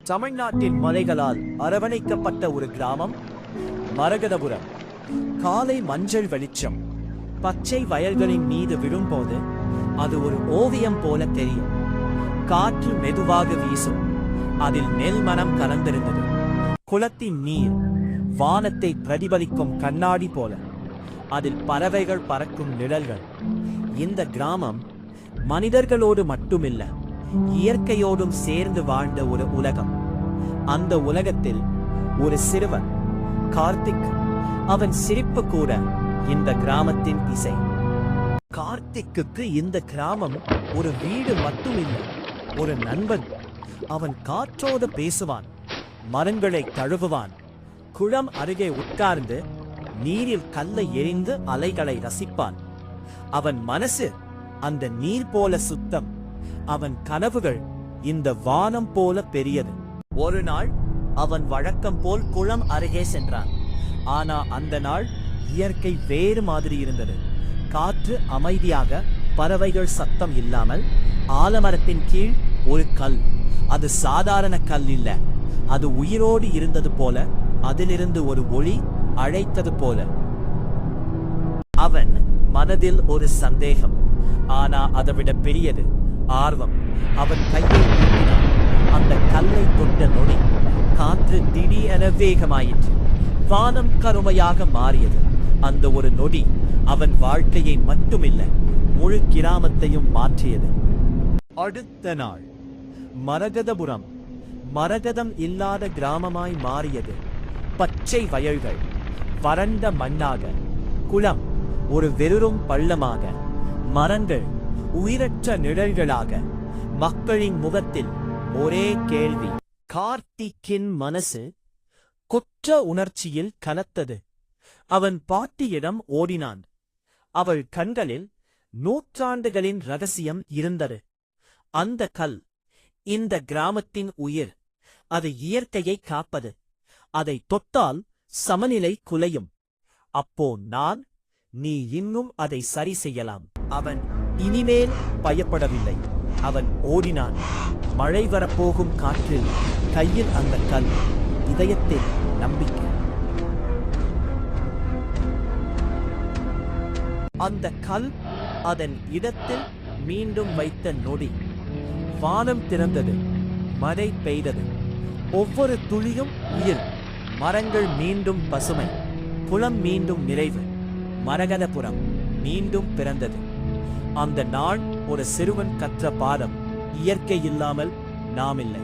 தமிழ்நாட்டின் மலைகளால் அரவணைக்கப்பட்ட ஒரு கிராமம் மரகதபுரம். காலை மஞ்சள் வெளிச்சம் பச்சை வயல்களின் மீது விழும்போது அது ஒரு ஓவியம் போல தெரியும். காற்று மெதுவாக வீசும். அதில் நெல் மனம் கலந்திருந்தது. குளத்தின் நீர் வானத்தை பிரதிபலிக்கும் கண்ணாடி போல. அதில் பறவைகள் பறக்கும் நிழல்கள். இந்த கிராமம் மனிதர்களோடு மட்டுமில்ல, இயற்கையோடும் சேர்ந்து வாழ்ந்த ஒரு உலகம். அந்த உலகத்தில் ஒரு சிறுவன் கார்த்திக். அவன் சிரிப்பு கூட இந்த கிராமத்தின் இசை. கார்த்திக்கு இந்த கிராமம் ஒரு வீடு மட்டுமில்லை, ஒரு நண்பன். அவன் காற்றோடு பேசுவான், மரங்களை தழுவுவான், குளம் அருகே உட்கார்ந்து நீரில் கல்லை எறிந்து அலைகளை ரசிப்பான். அவன் மனசு அந்த நீர் போல சுத்தம். அவன் கனவுகள் இந்த வானம் போல பெரியது. ஒரு நாள் அவன் வழக்கம் போல் குளம் அருகே சென்றான். ஆனா அந்த நாள் இயற்கை வேறு மாதிரி இருந்தது. காற்று அமைதியாக, பறவைகள் சத்தம் இல்லாமல். ஆலமரத்தின் கீழ் ஒரு கல். அது சாதாரண கல் இல்ல, அது உயிரோடு இருந்தது போல. அதிலிருந்து ஒரு ஒளி அழைத்தது போல. அவன் மனதில் ஒரு சந்தேகம், ஆனா அதைவிட பெரியது ஆர்வம். அவன் கையை நீட்டினான். அந்த கல்லை தொட்ட நொடி காற்று திடீரென வேகமாயிற்று. வானம் கருமையாக மாறியது. அந்த ஒரு நொடி அவன் வாழ்க்கையை மட்டுமில்ல, முழு கிராமத்தையும் மாற்றியது. அடுத்த நாள் மரகதபுரம் மரகதம் இல்லாத கிராமமாய் மாறியது. பச்சை வயல்கள் வறண்ட மண்ணாக, குளம் ஒரு வெறும் பள்ளமாக, மரங்கள் உயிரற்ற நிழல்களாக. மக்களின் முகத்தில் ஒரே கேள்வி. கார்த்திக்கின் மனசு குற்ற உணர்ச்சியில் கனத்தது. அவன் பாட்டியிடம் ஓடினான். அவள் கண்களில் நூற்றாண்டுகளின் ரகசியம் இருந்தது. அந்த கல் இந்த கிராமத்தின் உயிர். அது இயற்கையை காப்பது. அதை தொட்டால் சமநிலை குலையும். அப்போ நீ இன்னும் அதை சரி செய்யலாம். அவன் இனிமேல் பயப்படவில்லை. அவன் ஓடினான். மழை வரப்போகும் காற்றில் கையில் அந்த கல், இதயத்தில் நம்பிக்கை. அந்த கல் அதன் இடத்தில் மீண்டும் வைத்த நொடி வானம் திறந்தது. மழை பெய்தது. ஒவ்வொரு துளியும் உயிர். மரங்கள் மீண்டும் பசுமை. புலம் மீண்டும் நிறைவு. மரகதபுரம் மீண்டும் பிறந்தது. அந்த நாள் ஒரு சிறுவன் கற்ற பாடம். இயற்கை இல்லாமல் நாமில்லை.